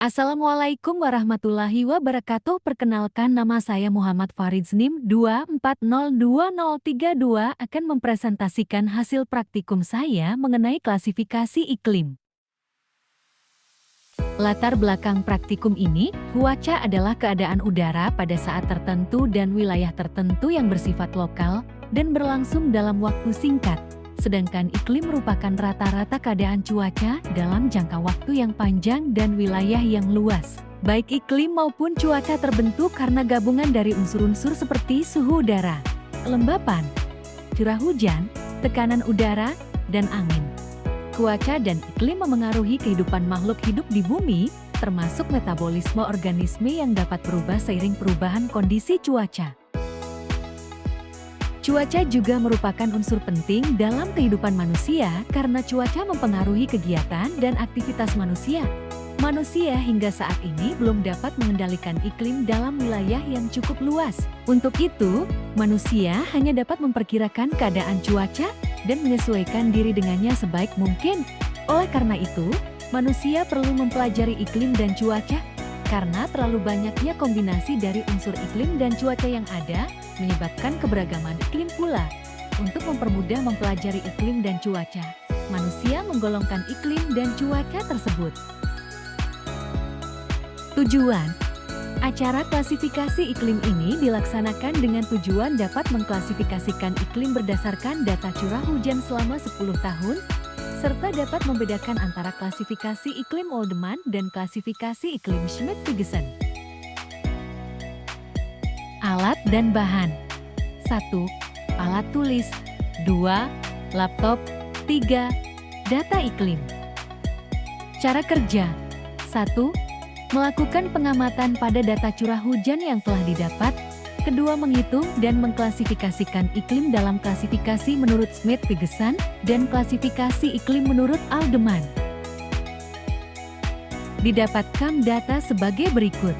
Assalamualaikum warahmatullahi wabarakatuh. Perkenalkan, nama saya Muhammad Farid NIM 2402032 akan mempresentasikan hasil praktikum saya mengenai klasifikasi iklim. Latar belakang praktikum ini, cuaca adalah keadaan udara pada saat tertentu dan wilayah tertentu yang bersifat lokal dan berlangsung dalam waktu singkat. Sedangkan iklim merupakan rata-rata keadaan cuaca dalam jangka waktu yang panjang dan wilayah yang luas. Baik iklim maupun cuaca terbentuk karena gabungan dari unsur-unsur seperti suhu udara, kelembapan, curah hujan, tekanan udara, dan angin. Cuaca dan iklim memengaruhi kehidupan makhluk hidup di bumi, termasuk metabolisme organisme yang dapat berubah seiring perubahan kondisi cuaca. Cuaca juga merupakan unsur penting dalam kehidupan manusia karena cuaca mempengaruhi kegiatan dan aktivitas manusia. Manusia hingga saat ini belum dapat mengendalikan iklim dalam wilayah yang cukup luas. Untuk itu, manusia hanya dapat memperkirakan keadaan cuaca dan menyesuaikan diri dengannya sebaik mungkin. Oleh karena itu, manusia perlu mempelajari iklim dan cuaca karena terlalu banyaknya kombinasi dari unsur iklim dan cuaca yang ada, menyebabkan keberagaman iklim pula. Untuk mempermudah mempelajari iklim dan cuaca, manusia menggolongkan iklim dan cuaca tersebut. Tujuan acara klasifikasi iklim ini dilaksanakan dengan tujuan dapat mengklasifikasikan iklim berdasarkan data curah hujan selama 10 tahun, serta dapat membedakan antara klasifikasi iklim Oldeman dan klasifikasi iklim Schmidt-Vigesen. Alat dan bahan. 1. Alat tulis. 2. Laptop. 3. Data iklim. Cara kerja. 1. Melakukan pengamatan pada data curah hujan yang telah didapat. Kedua, menghitung dan mengklasifikasikan iklim dalam klasifikasi menurut Schmidt-Vigesen dan klasifikasi iklim menurut Aldeman. Didapatkan data sebagai berikut.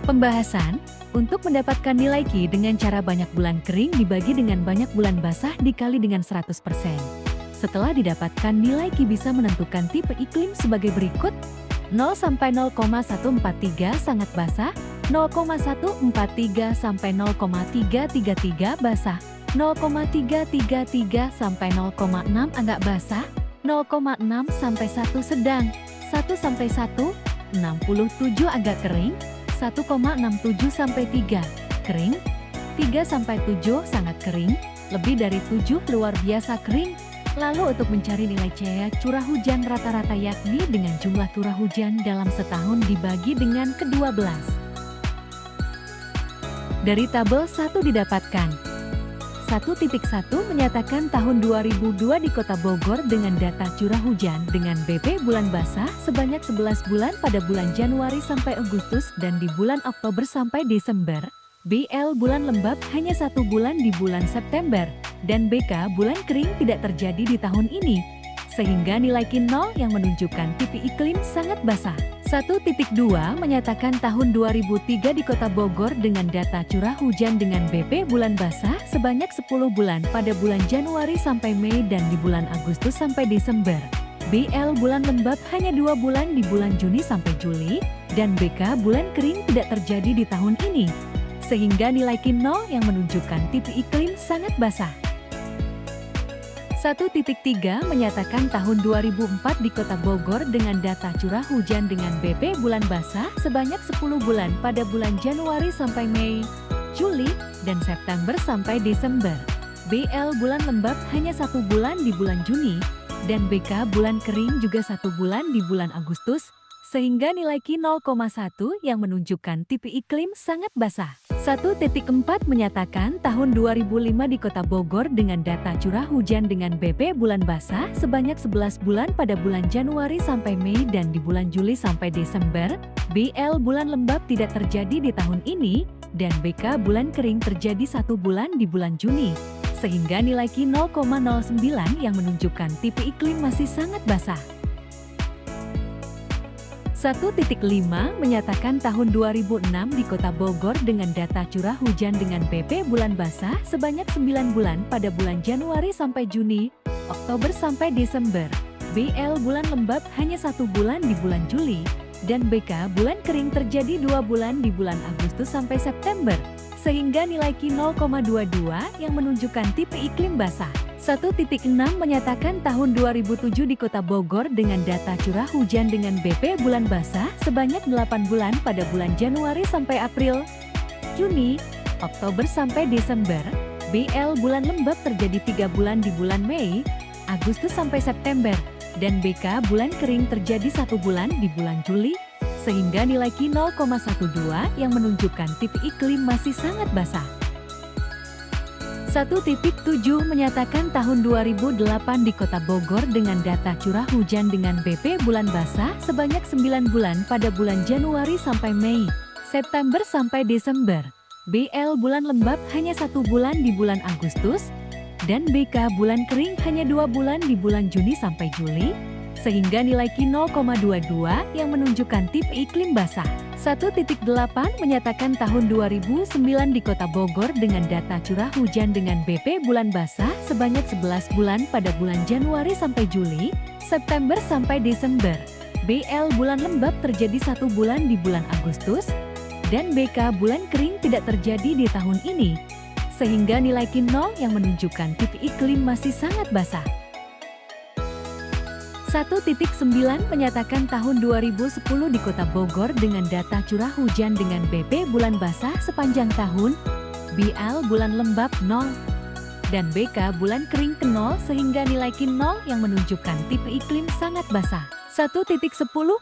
Pembahasan, untuk mendapatkan nilai Q dengan cara banyak bulan kering dibagi dengan banyak bulan basah dikali dengan 100%. Setelah didapatkan nilai Q bisa menentukan tipe iklim sebagai berikut. 0 sampai 0,143 sangat basah, 0,143 sampai 0,333 basah, 0,333 sampai 0,6 agak basah, 0,6 sampai 1 sedang, 1 sampai 1,67 agak kering, 1,67 sampai 3 kering, 3 sampai 7 sangat kering, lebih dari 7 luar biasa kering. Lalu untuk mencari nilai C curah hujan rata-rata yakni dengan jumlah curah hujan dalam setahun dibagi dengan ke-12. Dari tabel 1 didapatkan 1.1 menyatakan tahun 2002 di Kota Bogor dengan data curah hujan dengan BP bulan basah sebanyak 11 bulan pada bulan Januari sampai Agustus dan di bulan Oktober sampai Desember. BL bulan lembab hanya 1 bulan di bulan September, dan BK bulan kering tidak terjadi di tahun ini. Sehingga nilai Q 0 yang menunjukkan tipe iklim sangat basah. 1.2 menyatakan tahun 2003 di Kota Bogor dengan data curah hujan dengan BP bulan basah sebanyak 10 bulan pada bulan Januari sampai Mei dan di bulan Agustus sampai Desember. BL bulan lembab hanya 2 bulan di bulan Juni sampai Juli, dan BK bulan kering tidak terjadi di tahun ini. Sehingga nilai Q 0 yang menunjukkan tipe iklim sangat basah. 1.3 menyatakan tahun 2004 di Kota Bogor dengan data curah hujan dengan BP bulan basah sebanyak 10 bulan pada bulan Januari sampai Mei, Juli, dan September sampai Desember. BL bulan lembab hanya 1 bulan di bulan Juni, dan BK bulan kering juga 1 bulan di bulan Agustus, sehingga nilai Q 0,1 yang menunjukkan tipe iklim sangat basah. 1.4 menyatakan tahun 2005 di Kota Bogor dengan data curah hujan dengan BP bulan basah sebanyak 11 bulan pada bulan Januari sampai Mei dan di bulan Juli sampai Desember. BL bulan lembab tidak terjadi di tahun ini dan BK bulan kering terjadi 1 bulan di bulan Juni. Sehingga nilai Q 0,09 yang menunjukkan tipe iklim masih sangat basah. 1.5 menyatakan tahun 2006 di Kota Bogor dengan data curah hujan dengan BP bulan basah sebanyak 9 bulan pada bulan Januari sampai Juni, Oktober sampai Desember. BL bulan lembab hanya 1 bulan di bulan Juli, dan BK bulan kering terjadi 2 bulan di bulan Agustus sampai September, sehingga nilai Q 0,22 yang menunjukkan tipe iklim basah. 1.6 menyatakan tahun 2007 di Kota Bogor dengan data curah hujan dengan BP bulan basah sebanyak 8 bulan pada bulan Januari sampai April, Juni, Oktober sampai Desember. BL bulan lembab terjadi 3 bulan di bulan Mei, Agustus sampai September, dan BK bulan kering terjadi 1 bulan di bulan Juli, sehingga nilai Q 0,12 yang menunjukkan tipe iklim masih sangat basah. 1.7 menyatakan tahun 2008 di Kota Bogor dengan data curah hujan dengan BP bulan basah sebanyak 9 bulan pada bulan Januari sampai Mei, September sampai Desember. BL bulan lembab hanya 1 bulan di bulan Agustus, dan BK bulan kering hanya 2 bulan di bulan Juni sampai Juli, sehingga nilai Q 0,22 yang menunjukkan tipe iklim basah. 1.8 menyatakan tahun 2009 di Kota Bogor dengan data curah hujan dengan BP bulan basah sebanyak 11 bulan pada bulan Januari sampai Juli, September sampai Desember. BL bulan lembab terjadi 1 bulan di bulan Agustus, dan BK bulan kering tidak terjadi di tahun ini, sehingga nilai Q 0 yang menunjukkan tipe iklim masih sangat basah. 1.9 menyatakan tahun 2010 di Kota Bogor dengan data curah hujan dengan BP bulan basah sepanjang tahun, BL bulan lembab 0, dan BK bulan kering ke 0 sehingga nilai Q 0 yang menunjukkan tipe iklim sangat basah. 1.10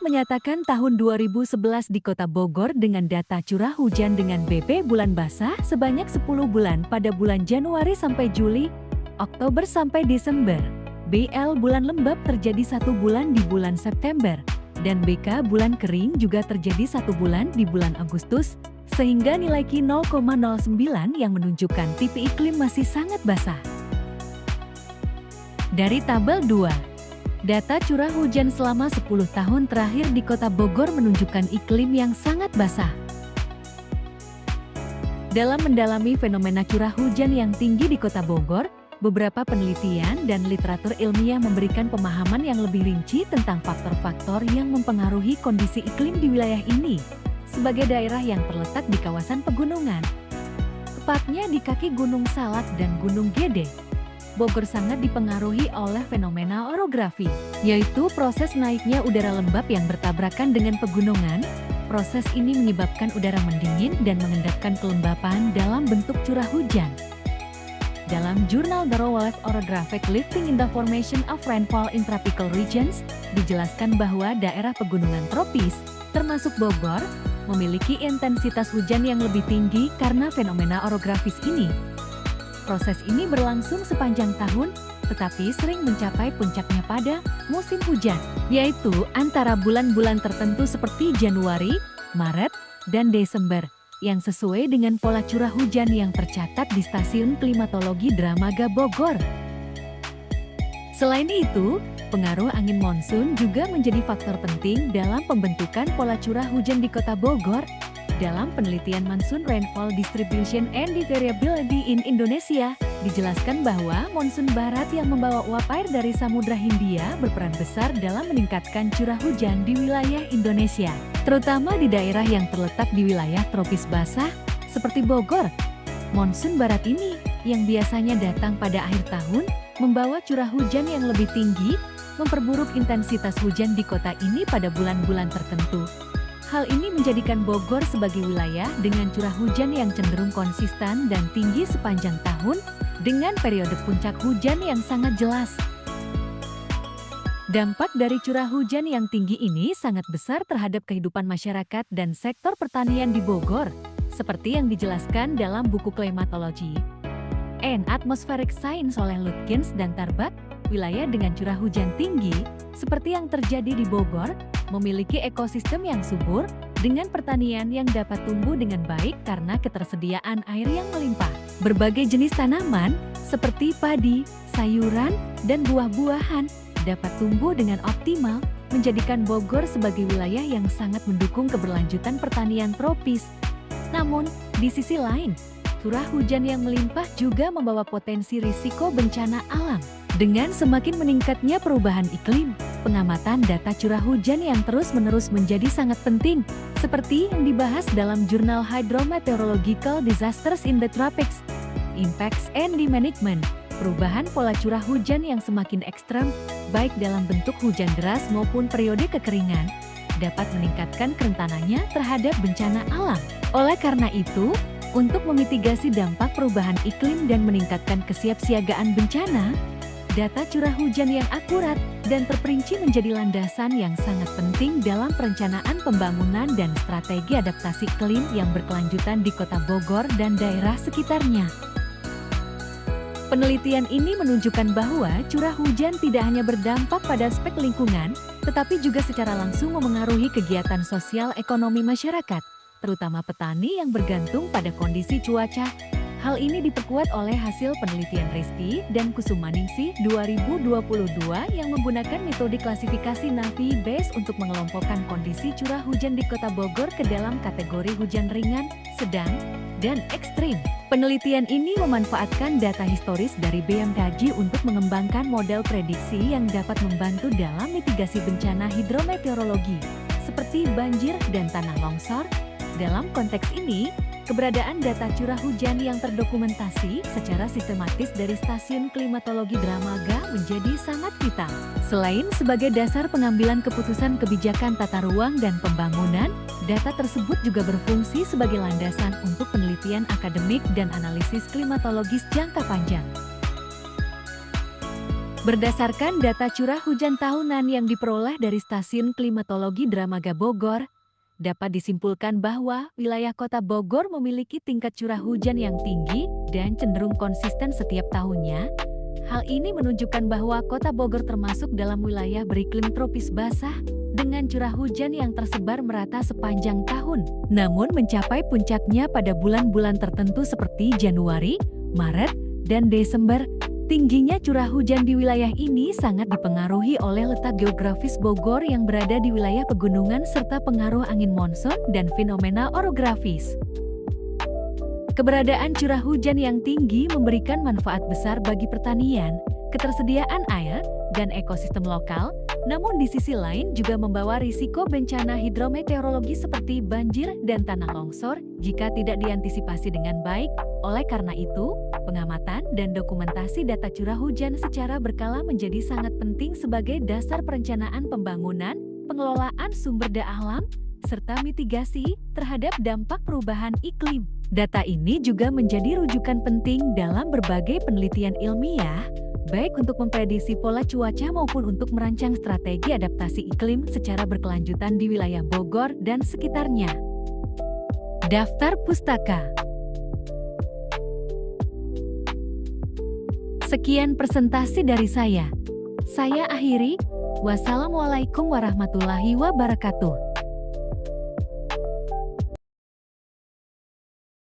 menyatakan tahun 2011 di Kota Bogor dengan data curah hujan dengan BP bulan basah sebanyak 10 bulan pada bulan Januari sampai Juli, Oktober sampai Desember. BL bulan lembab terjadi 1 bulan di bulan September, dan BK bulan kering juga terjadi 1 bulan di bulan Agustus, sehingga nilai Q 0,09 yang menunjukkan tipe iklim masih sangat basah. Dari tabel 2, data curah hujan selama 10 tahun terakhir di Kota Bogor menunjukkan iklim yang sangat basah. Dalam mendalami fenomena curah hujan yang tinggi di Kota Bogor, beberapa penelitian dan literatur ilmiah memberikan pemahaman yang lebih rinci tentang faktor-faktor yang mempengaruhi kondisi iklim di wilayah ini. Sebagai daerah yang terletak di kawasan pegunungan, tepatnya di kaki Gunung Salak dan Gunung Gede, Bogor sangat dipengaruhi oleh fenomena orografi, yaitu proses naiknya udara lembab yang bertabrakan dengan pegunungan. Proses ini menyebabkan udara mendingin dan mengendapkan kelembapan dalam bentuk curah hujan. Dalam jurnal The Role of Orographic Lifting in the Formation of Rainfall in Tropical Regions, dijelaskan bahwa daerah pegunungan tropis, termasuk Bogor, memiliki intensitas hujan yang lebih tinggi karena fenomena orografis ini. Proses ini berlangsung sepanjang tahun, tetapi sering mencapai puncaknya pada musim hujan, yaitu antara bulan-bulan tertentu seperti Januari, Maret, dan Desember, yang sesuai dengan pola curah hujan yang tercatat di Stasiun Klimatologi Dramaga Bogor. Selain itu, pengaruh angin monsun juga menjadi faktor penting dalam pembentukan pola curah hujan di Kota Bogor. Dalam penelitian Monsoon Rainfall Distribution and Variability in Indonesia, dijelaskan bahwa monsun barat yang membawa uap air dari Samudra Hindia berperan besar dalam meningkatkan curah hujan di wilayah Indonesia, terutama di daerah yang terletak di wilayah tropis basah, seperti Bogor. Monsun barat ini, yang biasanya datang pada akhir tahun, membawa curah hujan yang lebih tinggi, memperburuk intensitas hujan di kota ini pada bulan-bulan tertentu. Hal ini menjadikan Bogor sebagai wilayah dengan curah hujan yang cenderung konsisten dan tinggi sepanjang tahun, dengan periode puncak hujan yang sangat jelas. Dampak dari curah hujan yang tinggi ini sangat besar terhadap kehidupan masyarakat dan sektor pertanian di Bogor, seperti yang dijelaskan dalam buku Climatology and Atmospheric Science oleh Lutkins dan Tarbak. Wilayah dengan curah hujan tinggi, seperti yang terjadi di Bogor, memiliki ekosistem yang subur, dengan pertanian yang dapat tumbuh dengan baik karena ketersediaan air yang melimpah. Berbagai jenis tanaman, seperti padi, sayuran, dan buah-buahan, dapat tumbuh dengan optimal, menjadikan Bogor sebagai wilayah yang sangat mendukung keberlanjutan pertanian tropis. Namun, di sisi lain, curah hujan yang melimpah juga membawa potensi risiko bencana alam. Dengan semakin meningkatnya perubahan iklim, pengamatan data curah hujan yang terus-menerus menjadi sangat penting, seperti yang dibahas dalam jurnal Hydrometeorological Disasters in the Tropics, Impacts and Management. Perubahan pola curah hujan yang semakin ekstrem, baik dalam bentuk hujan deras maupun periode kekeringan, dapat meningkatkan kerentanannya terhadap bencana alam. Oleh karena itu, untuk memitigasi dampak perubahan iklim dan meningkatkan kesiapsiagaan bencana, data curah hujan yang akurat dan terperinci menjadi landasan yang sangat penting dalam perencanaan pembangunan dan strategi adaptasi iklim yang berkelanjutan di Kota Bogor dan daerah sekitarnya. Penelitian ini menunjukkan bahwa curah hujan tidak hanya berdampak pada aspek lingkungan, tetapi juga secara langsung memengaruhi kegiatan sosial ekonomi masyarakat, terutama petani yang bergantung pada kondisi cuaca. Hal ini diperkuat oleh hasil penelitian Risti dan Kusumaningsih 2022 yang menggunakan metode klasifikasi Navi-Base untuk mengelompokkan kondisi curah hujan di Kota Bogor ke dalam kategori hujan ringan, sedang, dan ekstrim. Penelitian ini memanfaatkan data historis dari BMKG untuk mengembangkan model prediksi yang dapat membantu dalam mitigasi bencana hidrometeorologi, seperti banjir dan tanah longsor. Dalam konteks ini, keberadaan data curah hujan yang terdokumentasi secara sistematis dari Stasiun Klimatologi Dramaga menjadi sangat vital. Selain sebagai dasar pengambilan keputusan kebijakan tata ruang dan pembangunan, data tersebut juga berfungsi sebagai landasan untuk penelitian akademik dan analisis klimatologis jangka panjang. Berdasarkan data curah hujan tahunan yang diperoleh dari Stasiun Klimatologi Dramaga Bogor, dapat disimpulkan bahwa wilayah Kota Bogor memiliki tingkat curah hujan yang tinggi dan cenderung konsisten setiap tahunnya. Hal ini menunjukkan bahwa Kota Bogor termasuk dalam wilayah beriklim tropis basah dengan curah hujan yang tersebar merata sepanjang tahun. Namun mencapai puncaknya pada bulan-bulan tertentu seperti Januari, Maret, dan Desember. Tingginya curah hujan di wilayah ini sangat dipengaruhi oleh letak geografis Bogor yang berada di wilayah pegunungan serta pengaruh angin monsun dan fenomena orografis. Keberadaan curah hujan yang tinggi memberikan manfaat besar bagi pertanian, ketersediaan air, dan ekosistem lokal, namun di sisi lain juga membawa risiko bencana hidrometeorologi seperti banjir dan tanah longsor jika tidak diantisipasi dengan baik. Oleh karena itu, pengamatan dan dokumentasi data curah hujan secara berkala menjadi sangat penting sebagai dasar perencanaan pembangunan, pengelolaan sumber daya alam, serta mitigasi terhadap dampak perubahan iklim. Data ini juga menjadi rujukan penting dalam berbagai penelitian ilmiah, baik untuk memprediksi pola cuaca maupun untuk merancang strategi adaptasi iklim secara berkelanjutan di wilayah Bogor dan sekitarnya. Daftar pustaka. Sekian presentasi dari saya. Saya akhiri. Wassalamualaikum warahmatullahi wabarakatuh.